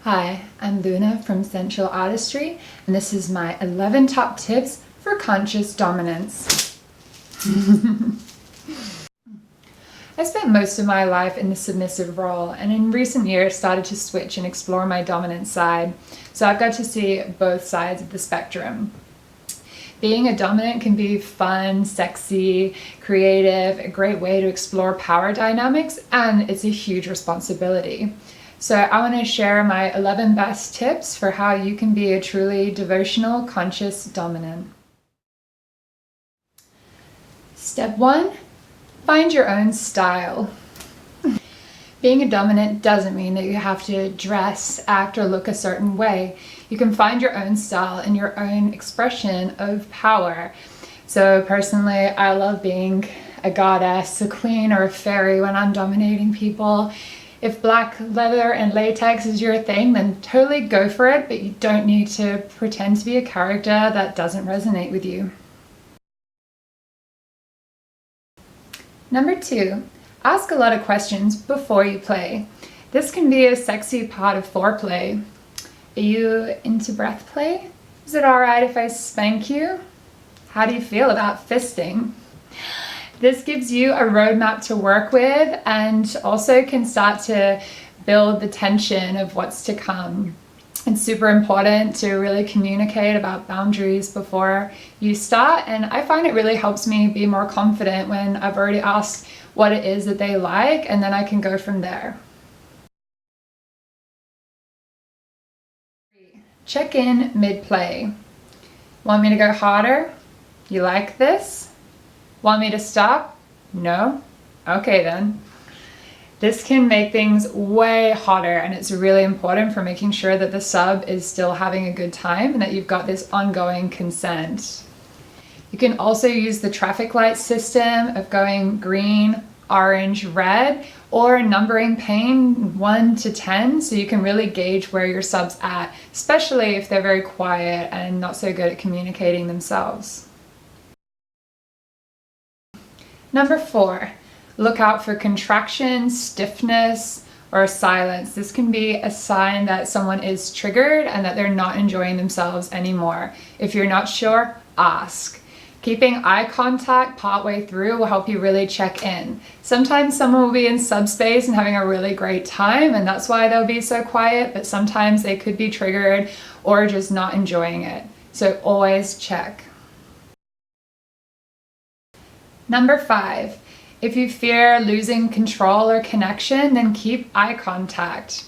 Hi, I'm Luna from Sensual Artistry, and this is my 11 top tips for conscious dominance. I spent most of my life in the submissive role, and in recent years started to switch and explore my dominant side, so I've got to see both sides of the spectrum. Being a dominant can be fun, sexy, creative, a great way to explore power dynamics, and it's a huge responsibility. So I want to share my 11 best tips for how you can be a truly devotional, conscious dominant. Step 1, find your own style. Being a dominant doesn't mean that you have to dress, act, or look a certain way. You can find your own style and your own expression of power. So personally, I love being a goddess, a queen, or a fairy when I'm dominating people. If black leather and latex is your thing, then totally go for it, but you don't need to pretend to be a character that doesn't resonate with you. Number 2, ask a lot of questions before you play. This can be a sexy part of foreplay. Are you into breath play? Is it alright if I spank you? How do you feel about fisting? This gives you a roadmap to work with and also can start to build the tension of what's to come. It's super important to really communicate about boundaries before you start, and I find it really helps me be more confident when I've already asked what it is that they like, and then I can go from there. Check in mid-play. Want me to go harder? You like this? Want me to stop? No? Okay then. This can make things way hotter, and it's really important for making sure that the sub is still having a good time and that you've got this ongoing consent. You can also use the traffic light system of going green, orange, red, or numbering pain 1 to 10 so you can really gauge where your sub's at, especially if they're very quiet and not so good at communicating themselves. Number 4, look out for contractions, stiffness, or silence. This can be a sign that someone is triggered and that they're not enjoying themselves anymore. If you're not sure, ask. Keeping eye contact partway through will help you really check in. Sometimes someone will be in subspace and having a really great time, and that's why they'll be so quiet, but sometimes they could be triggered or just not enjoying it. So always check. Number 5, if you fear losing control or connection, then keep eye contact.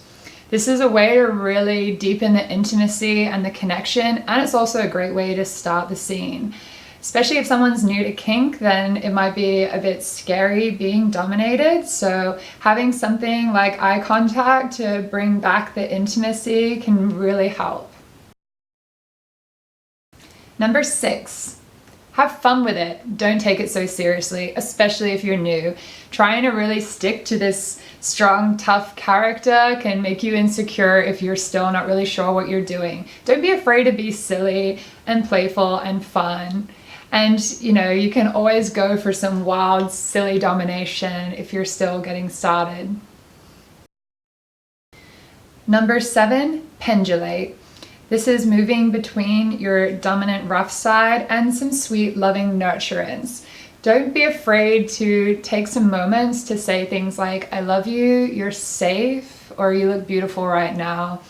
This is a way to really deepen the intimacy and the connection, and it's also a great way to start the scene. Especially if someone's new to kink, then it might be a bit scary being dominated, so having something like eye contact to bring back the intimacy can really help. Number 6, have fun with it. Don't take it so seriously, especially if you're new. Trying to really stick to this strong, tough character can make you insecure if you're still not really sure what you're doing. Don't be afraid to be silly and playful and fun. And you can always go for some wild, silly domination if you're still getting started. Number 7, pendulate. This is moving between your dominant rough side and some sweet, loving nurturance. Don't be afraid to take some moments to say things like, I love you, you're safe, or you look beautiful right now.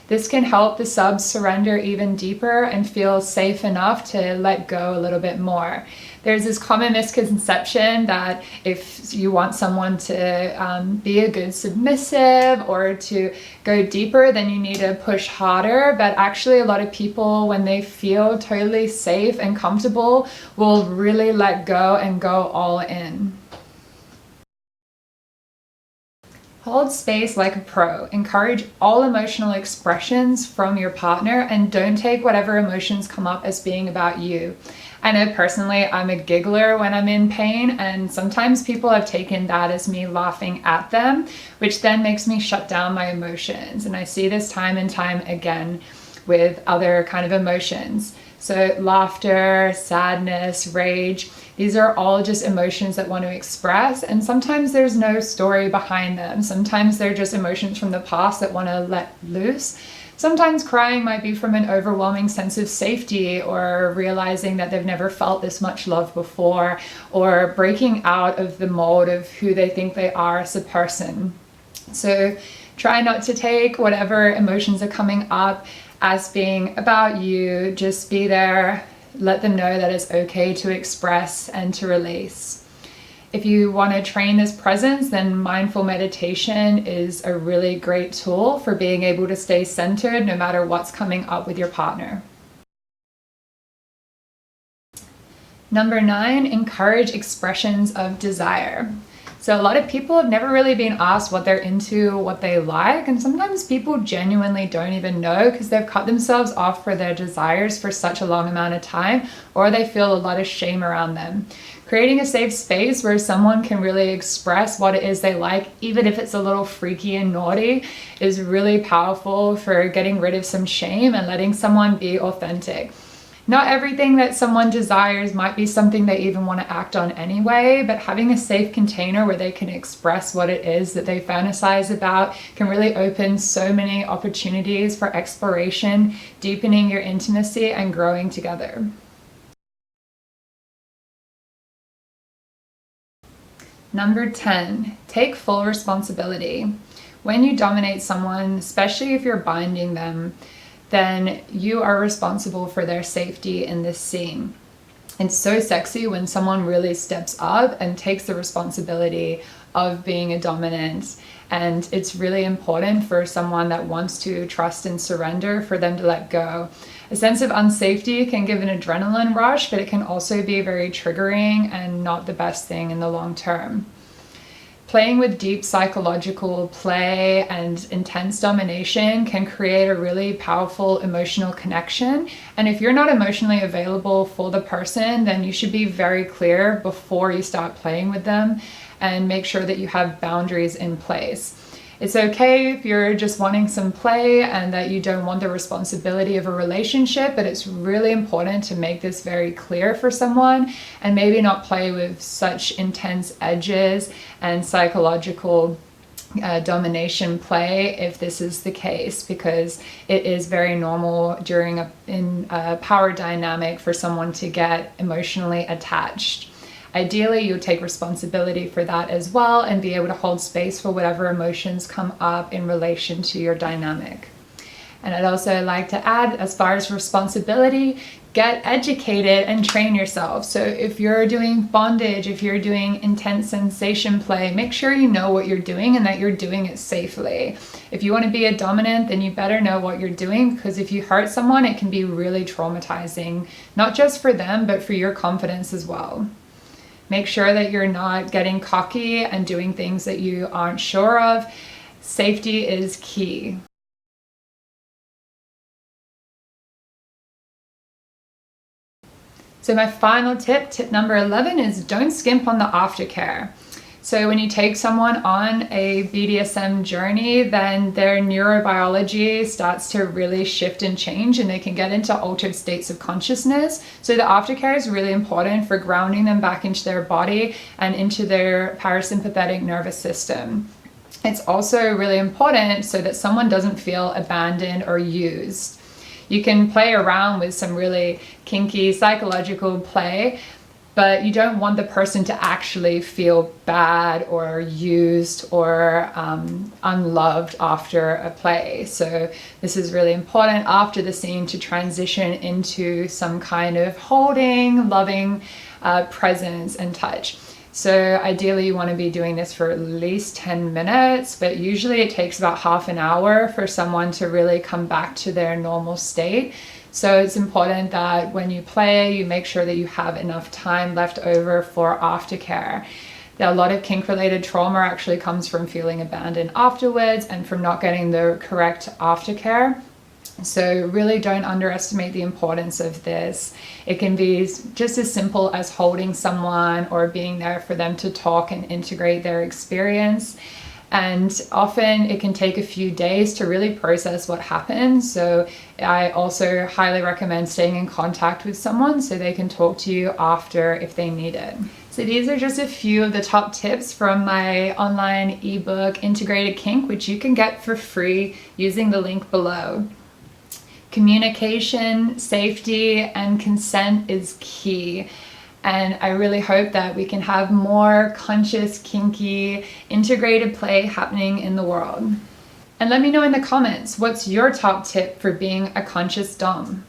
This can help the sub surrender even deeper and feel safe enough to let go a little bit more. There's this common misconception that if you want someone to be a good submissive or to go deeper, then you need to push harder. But actually, a lot of people, when they feel totally safe and comfortable, will really let go and go all in. Hold space like a pro. Encourage all emotional expressions from your partner and don't take whatever emotions come up as being about you. I know personally I'm a giggler when I'm in pain, and sometimes people have taken that as me laughing at them, which then makes me shut down my emotions. And I see this time and time again with other kind of emotions. So laughter, sadness, rage, these are all just emotions that want to express, and sometimes there's no story behind them. Sometimes they're just emotions from the past that want to let loose. Sometimes crying might be from an overwhelming sense of safety, or realizing that they've never felt this much love before, or breaking out of the mold of who they think they are as a person. So try not to take whatever emotions are coming up as being about you. Just be there, let them know that it's okay to express and to release. If you want to train this presence, then mindful meditation is a really great tool for being able to stay centered no matter what's coming up with your partner. Number 9, encourage expressions of desire. So a lot of people have never really been asked what they're into, what they like, and sometimes people genuinely don't even know because they've cut themselves off for their desires for such a long amount of time, or they feel a lot of shame around them. Creating a safe space where someone can really express what it is they like, even if it's a little freaky and naughty, is really powerful for getting rid of some shame and letting someone be authentic. Not everything that someone desires might be something they even want to act on anyway, but having a safe container where they can express what it is that they fantasize about can really open so many opportunities for exploration, deepening your intimacy, and growing together. Number 10, take full responsibility. When you dominate someone, especially if you're binding them, then you are responsible for their safety in this scene. It's so sexy when someone really steps up and takes the responsibility of being a dominant. And it's really important for someone that wants to trust and surrender for them to let go. A sense of unsafety can give an adrenaline rush, but it can also be very triggering and not the best thing in the long term. Playing with deep psychological play and intense domination can create a really powerful emotional connection. And if you're not emotionally available for the person, then you should be very clear before you start playing with them and make sure that you have boundaries in place. It's okay if you're just wanting some play and that you don't want the responsibility of a relationship, but it's really important to make this very clear for someone and maybe not play with such intense edges and psychological domination play if this is the case, because it is very normal during a power dynamic for someone to get emotionally attached. Ideally, you take responsibility for that as well and be able to hold space for whatever emotions come up in relation to your dynamic. And I'd also like to add, as far as responsibility, get educated and train yourself. So if you're doing bondage, if you're doing intense sensation play, make sure you know what you're doing and that you're doing it safely. If you want to be a dominant, then you better know what you're doing, because if you hurt someone, it can be really traumatizing, not just for them, but for your confidence as well. Make sure that you're not getting cocky and doing things that you aren't sure of. Safety is key. So my final tip number 11, is don't skimp on the aftercare. So when you take someone on a BDSM journey, then their neurobiology starts to really shift and change, and they can get into altered states of consciousness. So the aftercare is really important for grounding them back into their body and into their parasympathetic nervous system. It's also really important so that someone doesn't feel abandoned or used. You can play around with some really kinky psychological play, but you don't want the person to actually feel bad or used or unloved after a play. So this is really important after the scene to transition into some kind of holding, loving presence and touch. So ideally you want to be doing this for at least 10 minutes, but usually it takes about half an hour for someone to really come back to their normal state. So it's important that when you play, you make sure that you have enough time left over for aftercare. A lot of kink-related trauma actually comes from feeling abandoned afterwards and from not getting the correct aftercare. So really don't underestimate the importance of this. It can be just as simple as holding someone or being there for them to talk and integrate their experience. And often it can take a few days to really process what happened. So I also highly recommend staying in contact with someone so they can talk to you after if they need it. So these are just a few of the top tips from my online ebook, Integrated Kink, which you can get for free using the link below. Communication, safety, and consent is key. And I really hope that we can have more conscious, kinky, integrated play happening in the world. And let me know in the comments, what's your top tip for being a conscious dom?